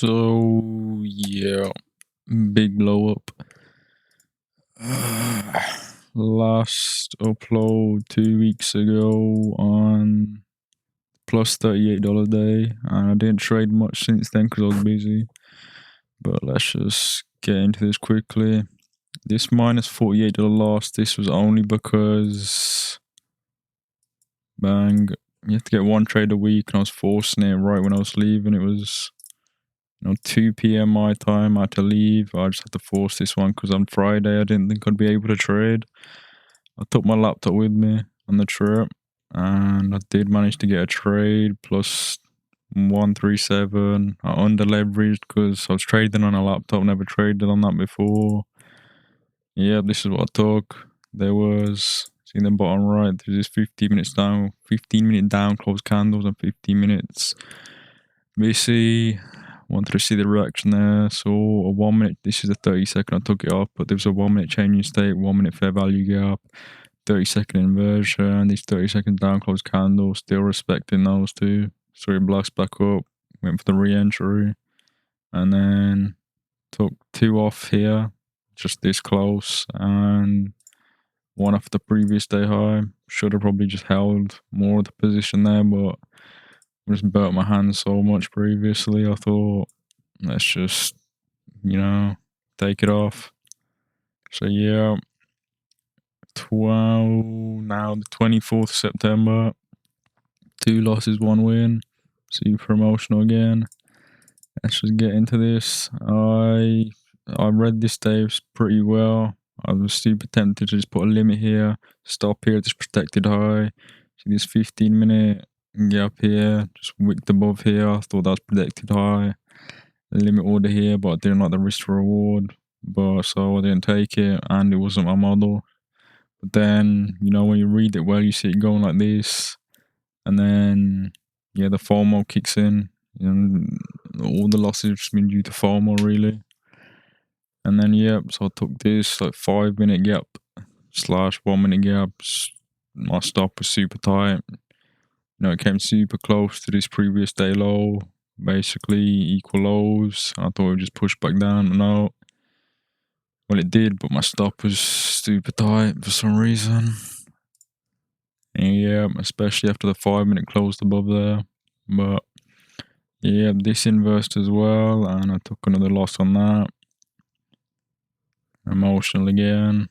So yeah, big blow up. Last upload 2 weeks ago on plus $38 day, and I didn't trade much since then because I was busy. But let's just get into this quickly. This minus $48 loss, this was only because bang, you have to get one trade a week, and I was forcing it right when I was leaving. It was 2 p.m. my time. I had to leave. I just had to force this one because on Friday I didn't think I'd be able to trade. I took my laptop with me on the trip, and I did manage to get a trade plus 137. I under leveraged because I was trading on a laptop, never traded on that before. Yep, this is what I took. There was, see in the bottom right, there's this 15 minutes down, 15-minute down close candles and 15 minutes VC. Wanted to see the reaction there. So a 1 minute, this is a 30-second, I took it off, but there was a 1 minute change in state, 1 minute fair value gap, 30-second inversion, these 30-second down close candles, still respecting those two. So it blocks back up, went for the re-entry, and then took two off here, just this close, and one off the previous day high. Should have probably just held more of the position there, but I just burnt my hand so much previously. I thought, let's just, take it off. So yeah, now the 24th September, 2 losses, 1 win. Super emotional again. Let's just get into this. I read this day pretty well. I was super tempted to just put a limit here, stop here, this protected high. See this 15-minute gap here, just wicked above here. I thought that was protected high. Limit order here, but I didn't like the risk to reward. But so I didn't take it, and it wasn't my model. But then, when you read it well, you see it going like this, and then the FOMO kicks in, and all the losses have just been due to FOMO really. And then so I took this like 5-minute gap / 1 minute gap. My stop was super tight. It came super close to this previous day low, basically equal lows. I thought it would just push back down, but no. Well, it did, but my stop was super tight for some reason. And especially after the 5-minute closed above there. But this inversed as well, and I took another loss on that. Emotional again.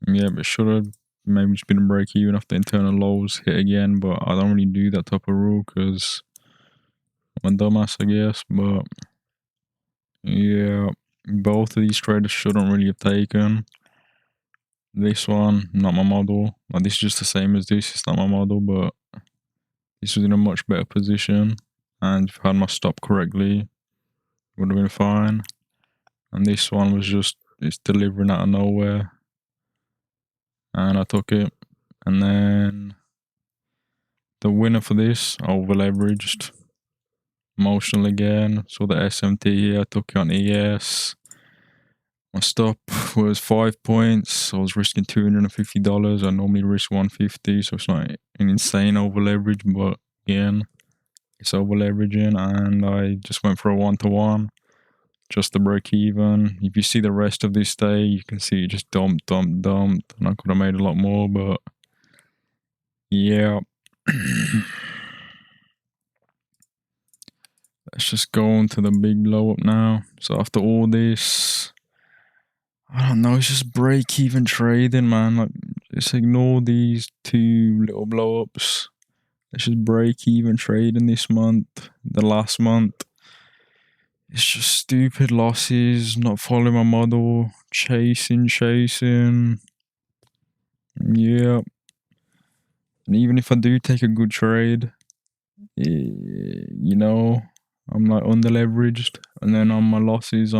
But should have maybe just been a break even after internal lows hit again, but I don't really do that type of rule because I'm a dumbass, I guess. But both of these traders shouldn't really have taken. This one, not my model. Like, this is just the same as this. It's not my model, but this was in a much better position, and if I had my stop correctly, it would have been fine. And this one was just, it's delivering out of nowhere, and I took it. And then the winner for this, over leveraged, emotional again. So the SMT here, I took it on ES. My stop was 5 points. I was risking $250. I normally risk $150, so it's not an insane over leverage, but again, it's over leveraging, and I just went for a 1-to-1, just to break even. If you see the rest of this day, you can see it just dumped, and I could have made a lot more, but yeah. Let's just go on to the big blow up now. So after all this, I don't know, it's just break even trading, man. Like, just ignore these 2 little blow ups. It's just break even trading this month, the last month. It's just stupid losses, not following my model, chasing. Yeah. And even if I do take a good trade, I'm like under leveraged, and then on my losses,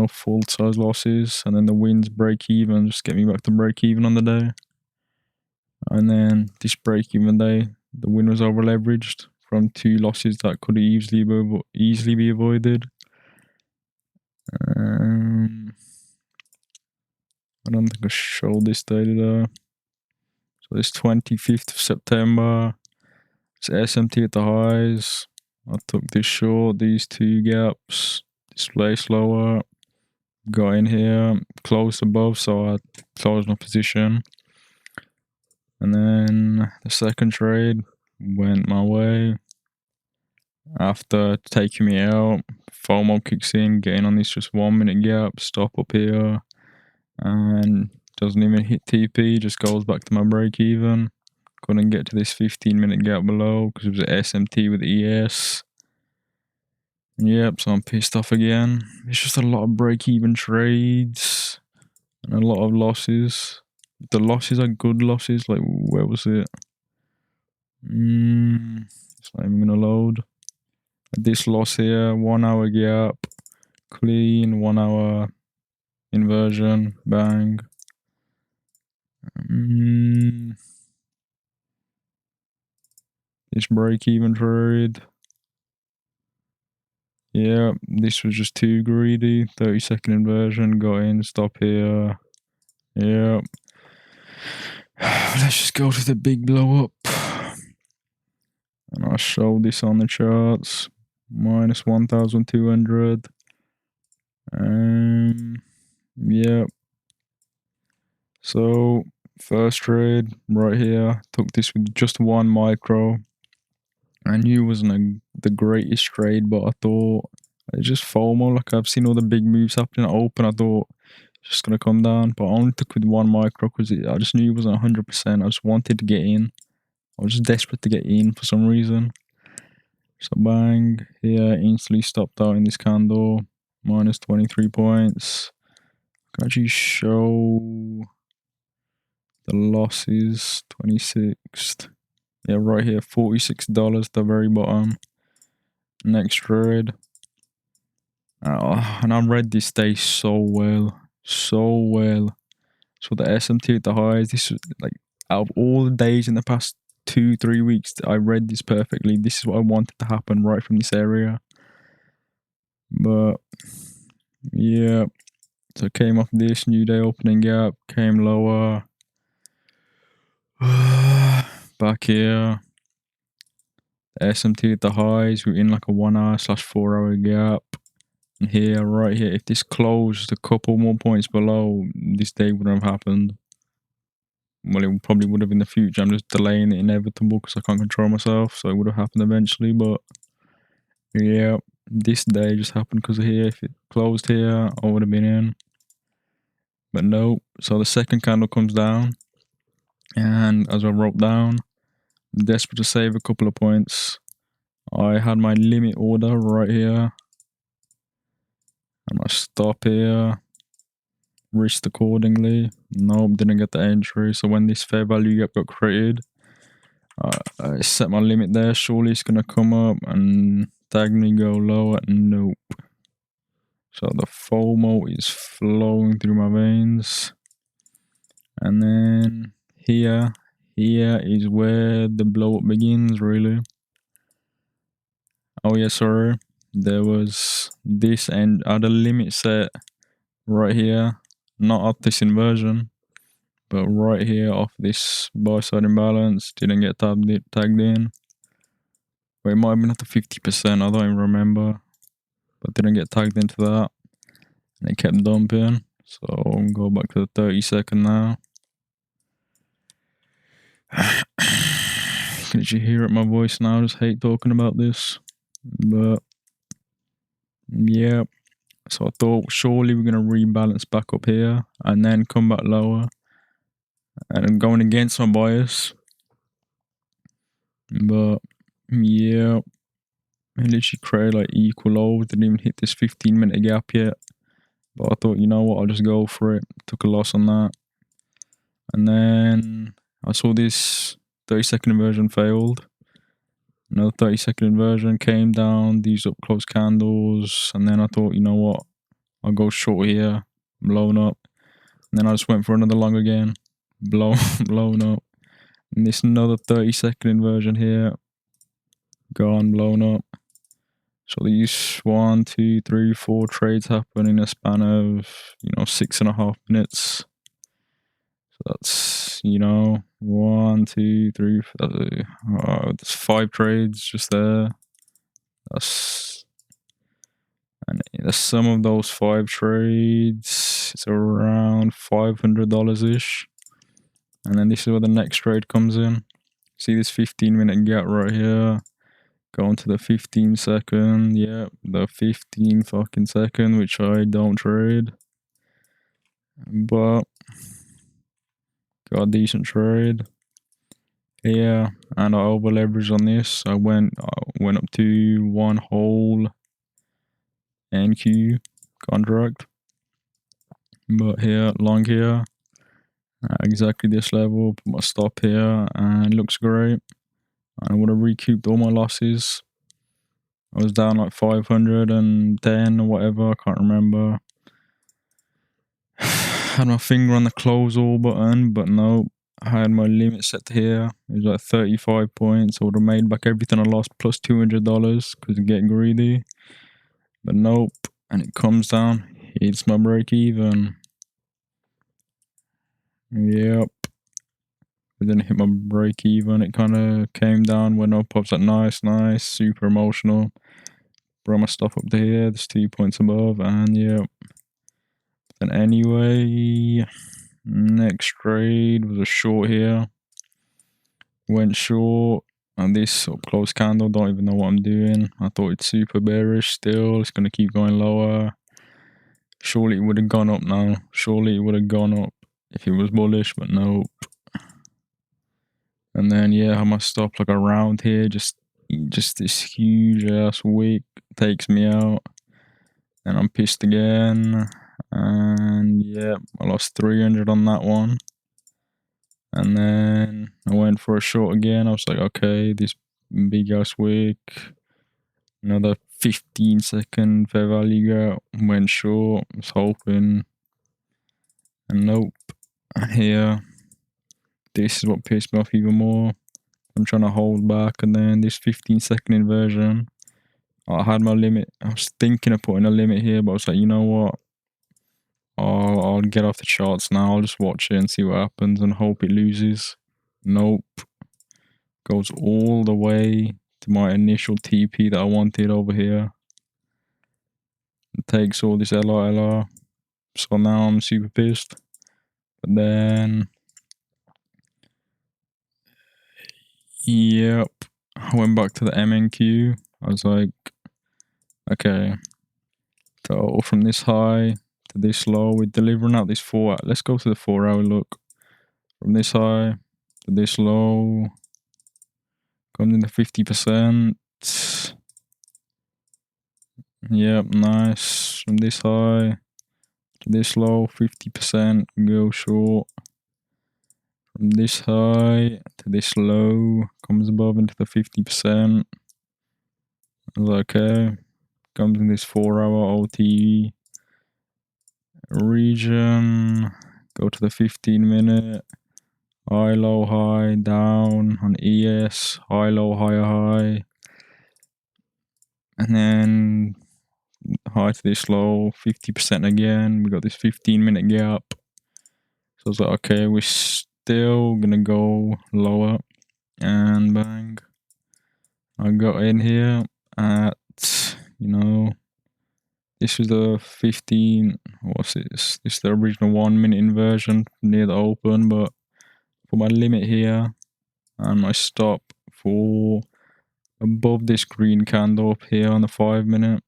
full size losses, and then the wins break even, just get me back to break even on the day. And then this break even day, the win was over leveraged from 2 losses that could easily be avoided. I don't think I showed this data though. So this 25th of September, It's SMT at the highs. I took this short, these two gaps, display slower, got in here, closed above, so I closed my position. And then the second trade went my way. After taking me out, FOMO kicks in, getting on this just 1 minute gap, stop up here, and doesn't even hit TP, just goes back to my break even. Couldn't get to this 15-minute gap below because it was an SMT with ES. Yep, so I'm pissed off again. It's just a lot of break-even trades and a lot of losses. The losses are good losses. Like, where was it? It's not even gonna load. This loss here, 1 hour gap, clean, 1 hour inversion, bang. This break-even trade. Yeah, this was just too greedy. 30-second inversion, got in, stop here. Yeah. Let's just go to the big blow up. And I'll show this on the charts. Minus 1,200. Yeah. So, first trade right here. Took this with just 1 micro. I knew it wasn't the greatest trade, but I thought it's just FOMO. Like, I've seen all the big moves happening at open. I thought it's just gonna come down, but I only took with 1 micro because I just knew it wasn't 100%. I just wanted to get in. I was just desperate to get in for some reason. So bang, here, instantly stopped out in this candle. Minus 23 points. I can actually show the losses. 26th. Yeah, right here, $46 at the very bottom. Next trade. And I read this day so well. So well. So the SMT at the highs, this was like, out of all the days in the past 2-3 weeks, I read this perfectly. This is what I wanted to happen right from this area. But yeah, so came off this new day opening gap, came lower. Back here. SMT at the highs, we're in like a 1 hour/4 hour gap. And here, right here, if this closed a couple more points below, this day wouldn't have happened. Well, it probably would have in the future. I'm just delaying the inevitable because I can't control myself, so it would have happened eventually. But yeah, this day just happened because of here. If it closed here, I would have been in. But no. So the second candle comes down, and as I wrote down, desperate to save a couple of points. I had my limit order right here, and I stop here. Risked accordingly. Nope, didn't get the entry. So when this fair value gap got created, I set my limit there. Surely it's gonna come up and tag me go lower. Nope. So the FOMO is flowing through my veins. And then here is where the blow up begins, really. Oh yeah, sorry. There was this, and I had a limit set right here. Not at this inversion, but right here off this buy side imbalance. Didn't get tagged in. But it might have been at the 50%, I don't even remember. But didn't get tagged into that. And it kept dumping. So I'll go back to the 30-second now. Can you hear it, my voice now? I just hate talking about this. But yeah. So I thought surely we're gonna rebalance back up here and then come back lower. And I'm going against my bias. But yeah. I literally created like equal low. Didn't even hit this 15-minute gap yet. But I thought, you know what, I'll just go for it. Took a loss on that. And then I saw this 30-second inversion failed. Another 30-second inversion came down, these up close candles. And then I thought, you know what, I'll go short here, blown up. And then I just went for another long again, blown up. And this another 30-second inversion here, gone, blown up. So these 1, 2, 3, 4 trades happen in a span of 6.5 minutes. So that's, you know, 1, 2, 3, that's 5 trades just there. And the sum of those 5 trades is around $500-ish. And then this is where the next trade comes in. See this 15-minute gap right here? Going to the 15 second. Yep, the 15 fucking second, which I don't trade. But got a decent trade. Yeah, and I over leveraged on this. I went up to 1 whole NQ contract. But here, long here, exactly this level, put my stop here, and it looks great. I would have recouped all my losses. I was down like 510 or whatever, I can't remember. Had my finger on the close all button, but no, I had my limit set here. It was like 35 points. I would have made back everything I lost plus $200 because of getting greedy. But nope, and it comes down. It's my break even. Yep. But then it hit my break even. It kind of came down, went up. I was like, nice, super emotional. Brought my stuff up to here. There's 2 points above, and yep. Then anyway, next trade was a short here. Went short. And this up close candle, don't even know what I'm doing. I thought it's super bearish still. It's going to keep going lower. Surely it would have gone up now. Surely it would have gone up if it was bullish, but nope. And then yeah, I have my stop like around here. Just this huge ass wick takes me out. And I'm pissed again. And yeah, I lost 300 on that one. And then I went for a short again. I was like, okay, this big ass wick. Another 15-second fair value gap. Went short. Was hoping. And nope. And here, this is what pissed me off even more. I'm trying to hold back, and then this 15-second inversion. I had my limit. I was thinking of putting a limit here, but I was like, you know what? I'll get off the charts now. I'll just watch it and see what happens and hope it loses. Nope. Goes all the way to my initial TP that I wanted over here. It takes all this LR. So now I'm super pissed. But then, yep, I went back to the MNQ. I was like, okay, so from this high to this low, we're delivering out this 4. Let's go to the 4-hour look. From this high to this low, comes into 50%. Yep, nice. From this high to this low, 50%, go short. From this high to this low, comes above into the 50%. I was like, okay, comes in this 4-hour OTE region, go to the 15-minute, high, low, high, down on ES, high, low, higher, high, and then high to this low, 50% again. We got this 15-minute gap. So I was like, okay, we're still gonna go lower, and bang. I got in here at, you know, this is the 15, what's this? This is the original 1-minute inversion near the open, but for my limit here and my stop for above this green candle up here on the 5-minute.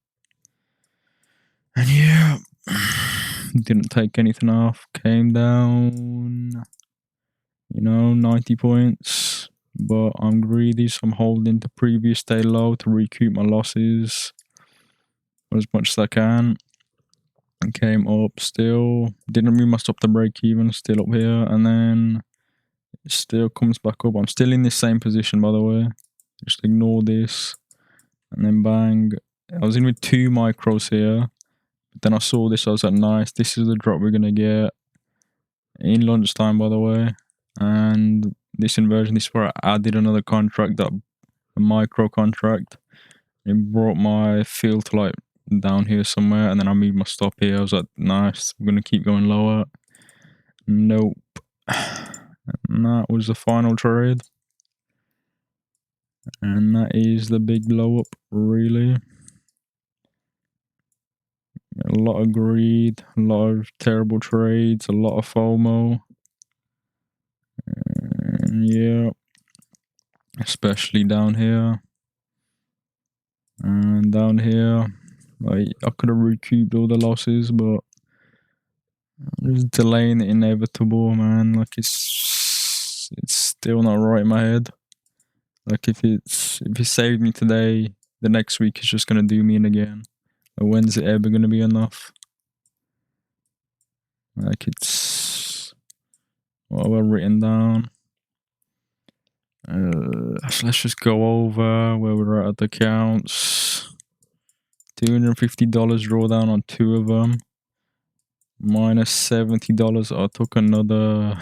And yeah, didn't take anything off, came down, you know, 90 points. But I'm greedy, so I'm holding the previous day low to recoup my losses as much as I can. And came up still, didn't move my stop to break even, still up here, and then it still comes back up. I'm still in this same position, by the way. Just ignore this. And then bang. I was in with 2 micros here. But then I saw this, I was like, nice, this is the drop we're gonna get. In lunchtime, by the way. And this inversion, this is where I added another contract, a micro contract. It brought my fill to like down here somewhere, and then I moved my stop here. I was like, nice, we're gonna keep going lower. Nope. And that was the final trade. And that is the big blow up, really. A lot of greed, a lot of terrible trades, a lot of FOMO. And yeah, especially down here. And down here, like, I could have recouped all the losses, but I'm just delaying the inevitable, man. Like, it's still not right in my head. Like, if it saved me today, the next week is just gonna do me in again. Like, when's it ever gonna be enough? Like, it's what have I written down? So let's just go over where we're at the accounts. $250 drawdown on 2 of them. Minus $70. I took another.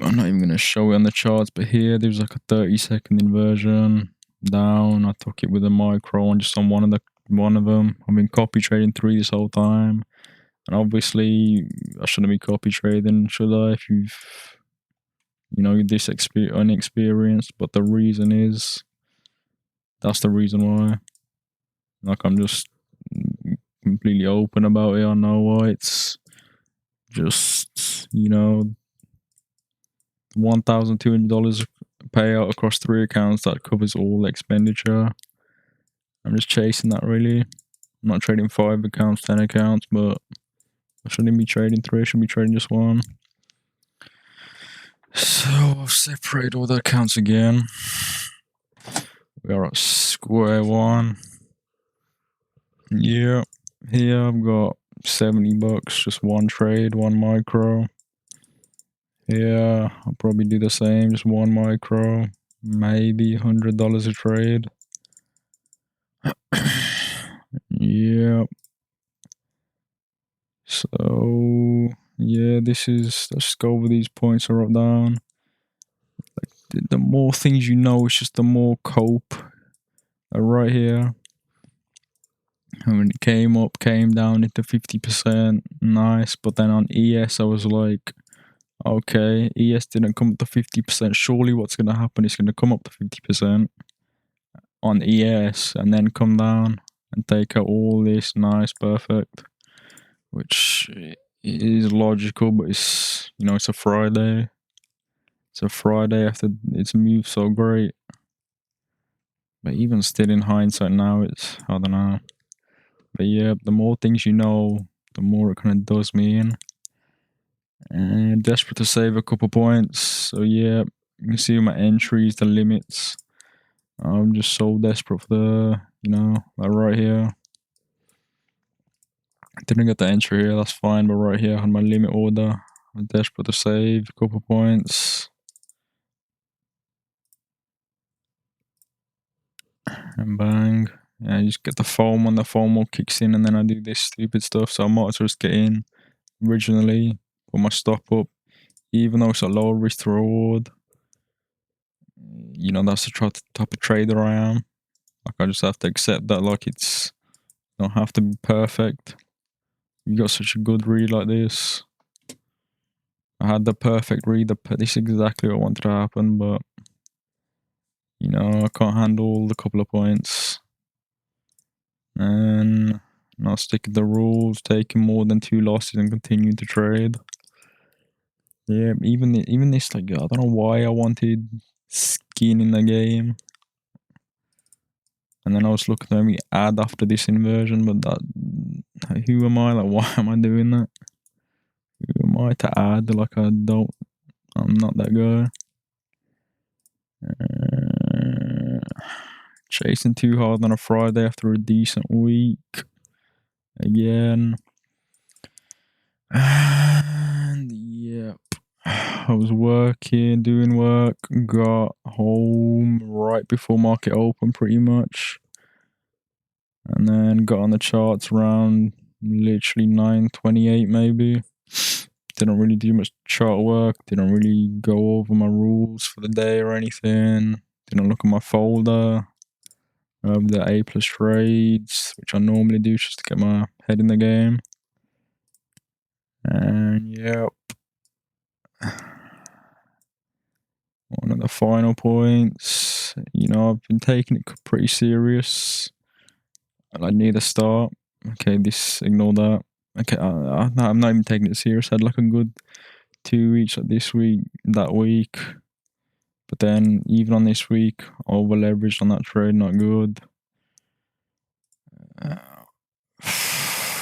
I'm not even gonna show it on the charts, but here there's like a 30-second inversion down. I took it with a micro on just on one of them. I've been copy trading 3 this whole time, and obviously I shouldn't be copy trading, should I? If you've this unexperienced, but the reason is that's the reason why. Like, I'm just completely open about it. I know why. It's just $1,200 payout across 3 accounts that covers all expenditure. I'm just chasing that, really. I'm not trading 5 accounts, 10 accounts, but I shouldn't be trading 3. I should be trading just 1. So I'll separate all the accounts again. We are at square one. Yeah, here I've got $70, just 1 trade, 1 micro. Yeah, I'll probably do the same, just 1 micro, maybe $100 a trade. Yep. So yeah, let's just go over these points I wrote down. Like, the more things you know, it's just the more cope. Right here, when it came up, came down into 50%, nice. But then on ES, I was like, okay, ES didn't come up to 50%. Surely what's going to happen is going to come up to 50% on ES and then come down and take out all this. Nice, perfect. Which is logical, but it's a Friday. It's a Friday after it's moved so great. But even still, in hindsight now, I don't know. But yeah, the more things you know, the more it kind of does me in. And desperate to save a couple points. So yeah, you can see my entries, the limits. I'm just so desperate for like right here. I didn't get the entry here, that's fine, but right here on my limit order, I'm desperate to save a couple points. And bang. Yeah, you just get the foam when the FOMO kicks in, and then I do this stupid stuff. So I might as well just get in originally, put my stop up, even though it's a low risk to reward. That's the type of trader I am. Like, I just have to accept that. Like, it's don't have to be perfect. You got such a good read like this. I had the perfect read. This is exactly what I wanted to happen, but I can't handle the couple of points. And not sticking to the rules, taking more than 2 losses and continuing to trade. Yeah, even this, like, I don't know why I wanted skin in the game. And then I was looking at me add after this inversion, but who am I? Like, why am I doing that? Who am I to add? Like, I'm not that guy. Chasing too hard on a Friday after a decent week. Again. And yep. I was doing work, got home right before market open pretty much. And then got on the charts around literally 9:28 maybe. Didn't really do much chart work, didn't really go over my rules for the day or anything. Didn't look at my folder of the A+ trades, which I normally do just to get my head in the game. And yep, one of the final points. You know, I've been taking it pretty serious. I need a start. Okay, ignore that. Okay, I'm not even taking it serious. I had like a good 2 weeks, like this week, that week. But then even on this week, over leveraged on that trade, not good.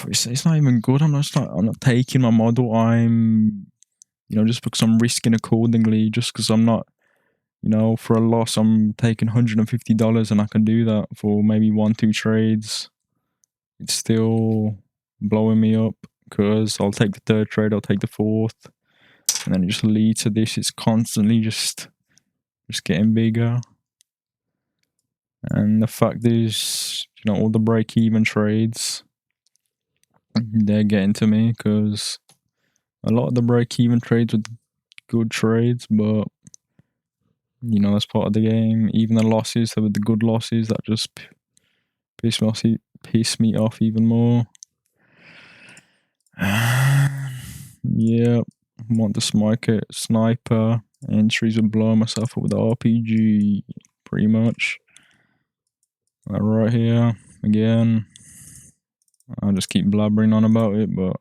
It's not even good. I'm not taking my model. Just because I'm risking accordingly, just because I'm not, for a loss, I'm taking $150 and I can do that for maybe 1-2 trades. It's still blowing me up because I'll take the third trade, I'll take the fourth, and then it just leads to this. It's constantly just getting bigger. And the fact is, all the break-even trades, they're getting to me because a lot of the break-even trades were good trades, but that's part of the game. Even the losses, with the good losses, that just piss me off even more. Yep, want the sniper entries and blow myself up with the RPG, pretty much. Right here, again. I'll just keep blabbering on about it, but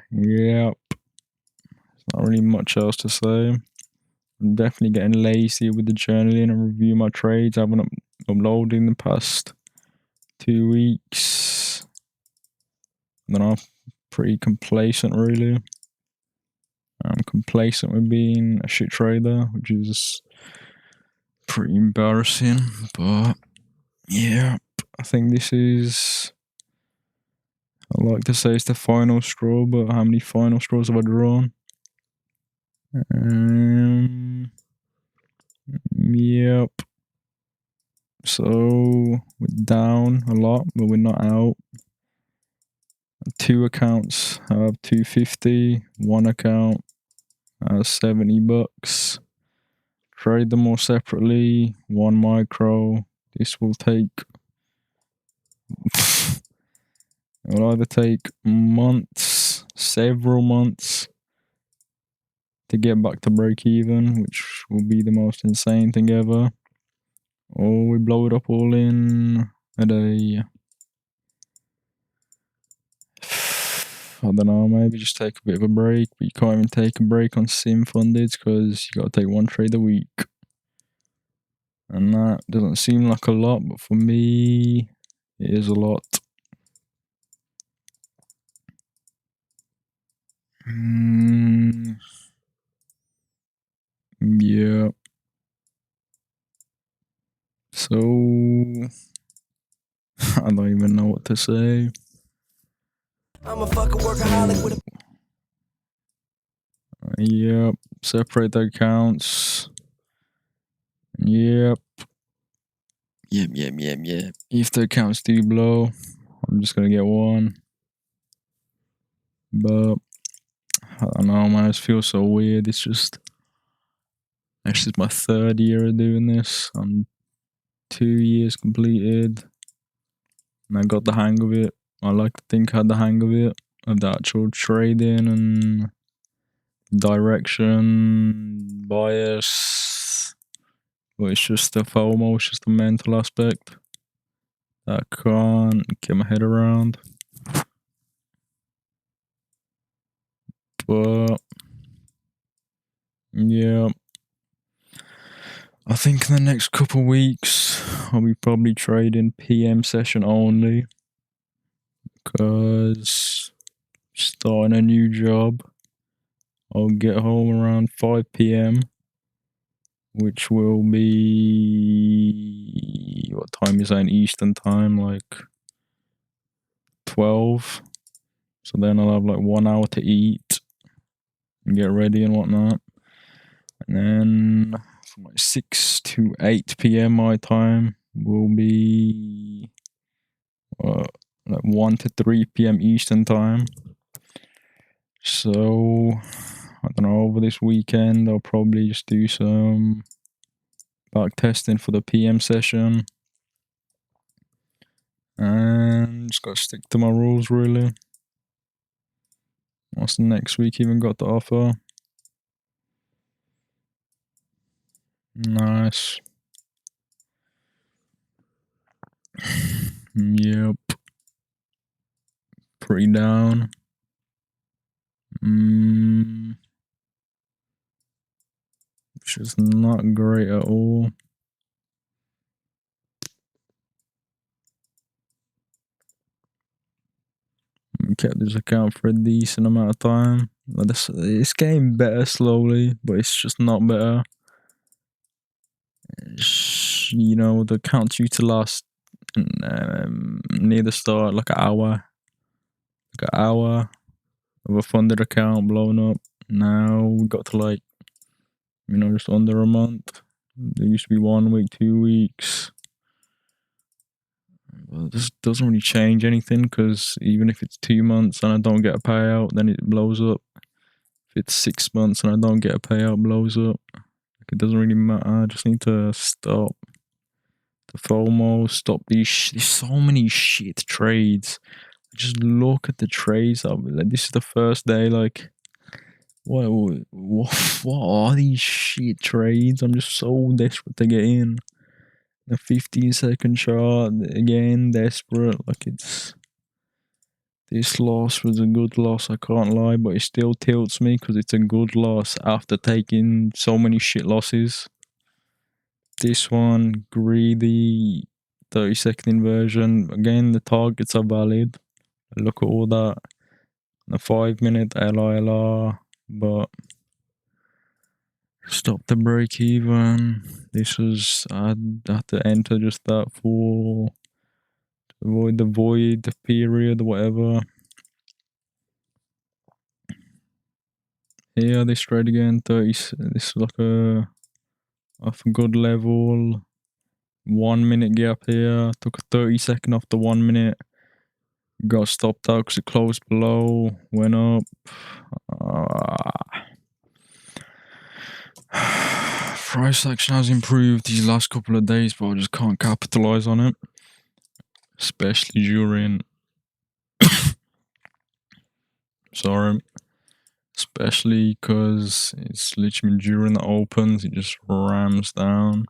yep, there's not really much else to say. I'm definitely getting lazy with the journaling and review my trades. I haven't uploaded in the past 2 weeks. I don't know, pretty complacent really. I'm complacent with being a shit trader, which is pretty embarrassing, but yeah, I think this is, I like to say it's the final straw, but how many final straws have I drawn? Yep. So we're down a lot, but we're not out. 2 accounts have 250. 1 account has $70. Trade them all separately. 1 micro. This will take. It will either take months, several months, to get back to break even, which will be the most insane thing ever, or we blow it up all in a day. I don't know, maybe just take a bit of a break, but you can't even take a break on sim funded because you gotta take 1 trade a week. And that doesn't seem like a lot, but for me, it is a lot. Yeah. So, I don't even know what to say. I'm a fucking workaholic with a... Yep. Separate the accounts. Yep. Yep. If the accounts do blow, I'm just gonna get 1. But I don't know, man. It feels so weird. It's just my 3rd year of doing this. I'm 2 years completed, and I got the hang of it. I like to think I had the hang of it, of the actual trading and direction, bias. But it's just the FOMO, it's just the mental aspect that I can't get my head around. But yeah, I think in the next couple weeks I'll be probably trading PM session only, because starting a new job, I'll get home around 5 PM, which will be, what time is that in Eastern time, like 12. So then I'll have like 1 hour to eat and get ready and whatnot. And then from like 6 to 8 PM my time will be like 1 to 3 PM Eastern time. So I don't know, over this weekend I'll probably just do some back testing for the PM session. And just gotta stick to my rules really. What's the next week even got to offer? Nice. Yep. Pretty down. Which is not great at all. We kept this account for a decent amount of time. It's getting better slowly, but it's just not better. You know, the account used to last near the start like an hour. Like an hour of a funded account blown up. Now we got to like, you know, just under a month. There used to be 1 week, 2 weeks. Well, this doesn't really change anything because even if it's 2 months and I don't get a payout, then it blows up. If it's 6 months and I don't get a payout, it blows up. Like, it doesn't really matter. I just need to stop the FOMO, stop these. There's so many shit trades. Just look at the trades. Like, this is the first day. Like, what are these shit trades? I'm just so desperate to get in. The 15-second chart, again, desperate. Like, this loss was a good loss, I can't lie, but it still tilts me because it's a good loss after taking so many shit losses. This one, greedy, 30-second inversion. Again, the targets are valid. Look at all that. The 5-minute LILR, but stop the break even. This was, I had to enter just that for to avoid the void period, whatever. Here, this trade again, 30. This is like a good level. 1 minute gap here. Took a 30-second off the 1 minute. Got stopped out because it closed below. Went up. Price action has improved these last couple of days, but I just can't capitalize on it. Especially during. Sorry. Especially because it's literally during the opens, it just rams down.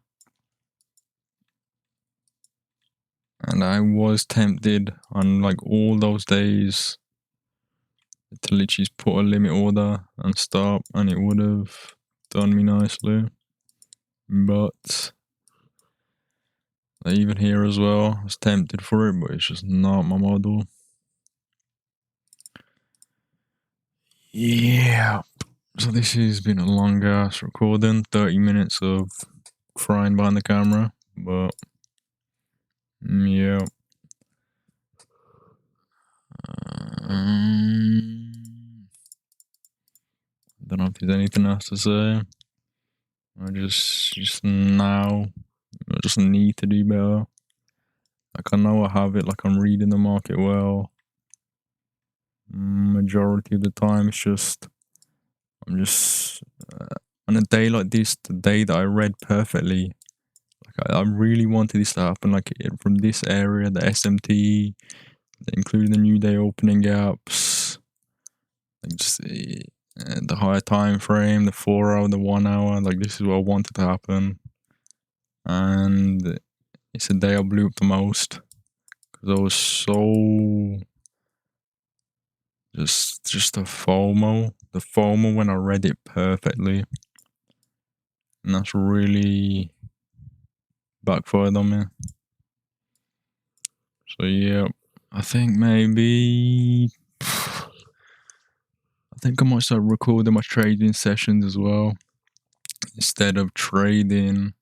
And I was tempted on like all those days to literally just put a limit order and stop, and it would have done me nicely. But even here as well, I was tempted for it, but it's just not my model. Yeah. So this has been a long ass recording, 30 minutes of crying behind the camera, but yeah. Don't know if there's anything else to say. I just now, I just need to do better. Like, I know I have it, like I'm reading the market well. Majority of the time, it's just, I'm just, on a day like this, the day that I read perfectly, like I really wanted this to happen, like from this area, the SMT, including the new day opening gaps, like just the higher time frame, the 4 hour, the 1 hour, like this is what I wanted to happen. And it's the day I blew up the most because I was so just the FOMO when I read it perfectly, and that's really backfired on me. So yeah, I think maybe I think I might start recording my trading sessions as well instead of trading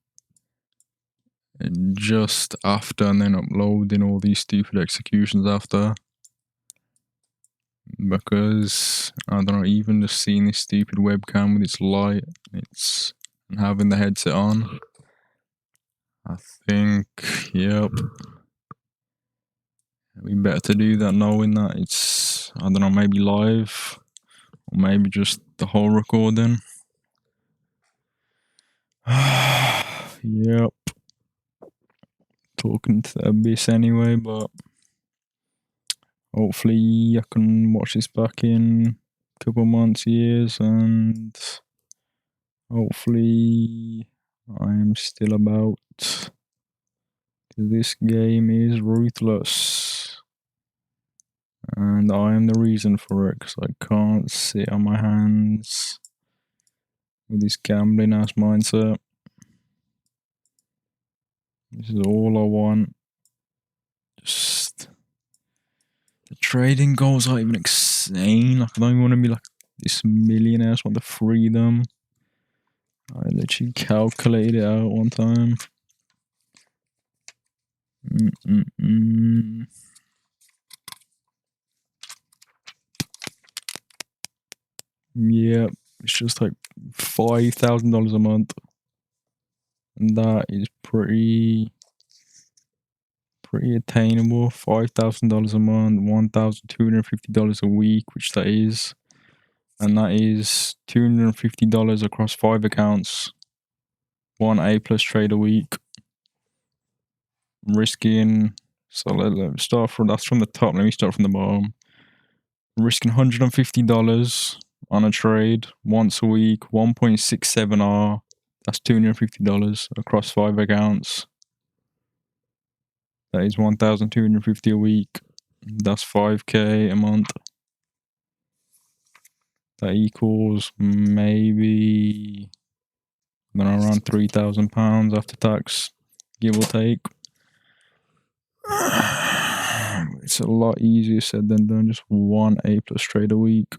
just after and then uploading all these stupid executions after. Because I don't know, even just seeing this stupid webcam with its light, and having the headset on, I think, yep, it'd be better to do that knowing that it's, I don't know, maybe live or maybe just the whole recording. Yep, talking to the abyss anyway, but hopefully I can watch this back in couple months, years, and hopefully I am still about. This game is ruthless, and I am the reason for it, because I can't sit on my hands with this gambling ass mindset. This is all I want. Just the trading goals aren't even insane. Like, I don't even want to be like this millionaire. I just want the freedom. I literally calculated it out one time. Yep, it's just like $5,000 a month, and that is pretty attainable. $5,000 a month, $1,250 a week, which that is, and that is $250 across 5 accounts. 1 A+ trade a week. Risking, so let's start from, that's from the top. Let me start from the bottom. Risking $150 on a trade once a week, 1.67 R. That's $250 across 5 accounts. That is $1,250 a week. That's $5K a month. That equals maybe, I don't know, around £3,000 after tax, give or take. It's a lot easier said than done. Just 1 A+ trade a week.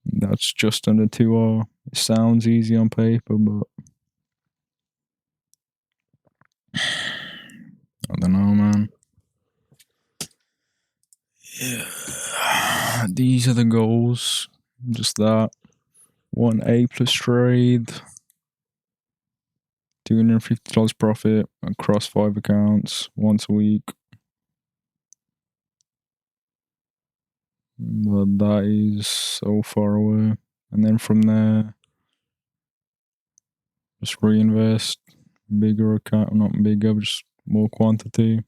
That's just under 2R. It sounds easy on paper, but I don't know, man. Yeah. These are the goals. Just that. 1 A+ trade. $250 profit across 5 accounts once a week. But that is so far away. And then from there, just reinvest. Bigger account, not bigger, but just more quantity.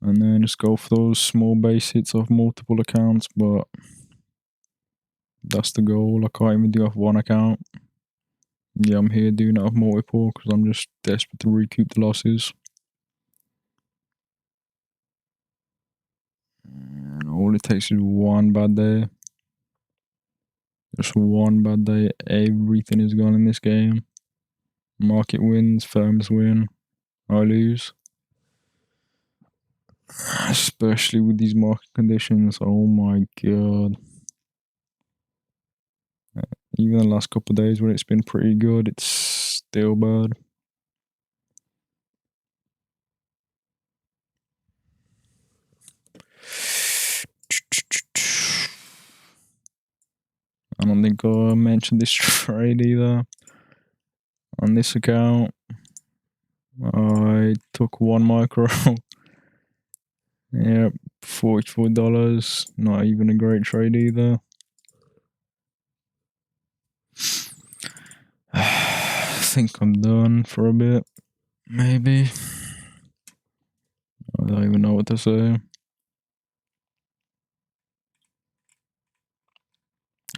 And then just go for those small base hits off multiple accounts. But that's the goal. I can't even do off 1 account. Yeah, I'm here doing it off multiple because I'm just desperate to recoup the losses. And all it takes is one bad day. Just one bad day. Everything is gone in this game. Market wins, firms win, I lose. Especially with these market conditions. Oh my god. Even the last couple of days when it's been pretty good, it's still bad. I don't think I mentioned this trade either. On this account, I took 1 micro. Yep, $44. Not even a great trade either. I think I'm done for a bit. Maybe. I don't even know what to say.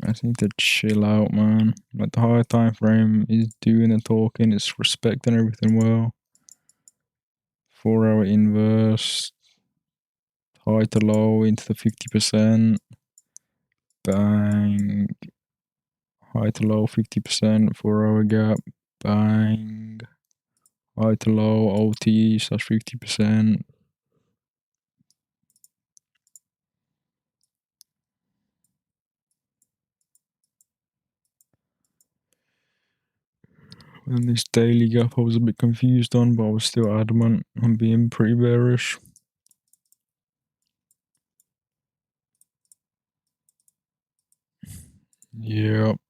I just need to chill out, man. Like, the higher time frame is doing the talking, it's respecting everything well. 4-hour inverse, high to low into the 50%. Bang. High to low 50%, 4-hour gap. Bang. High to low OT slash 50%. And this daily gap I was a bit confused on, but I was still adamant on being pretty bearish. Yep.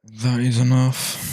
That is enough.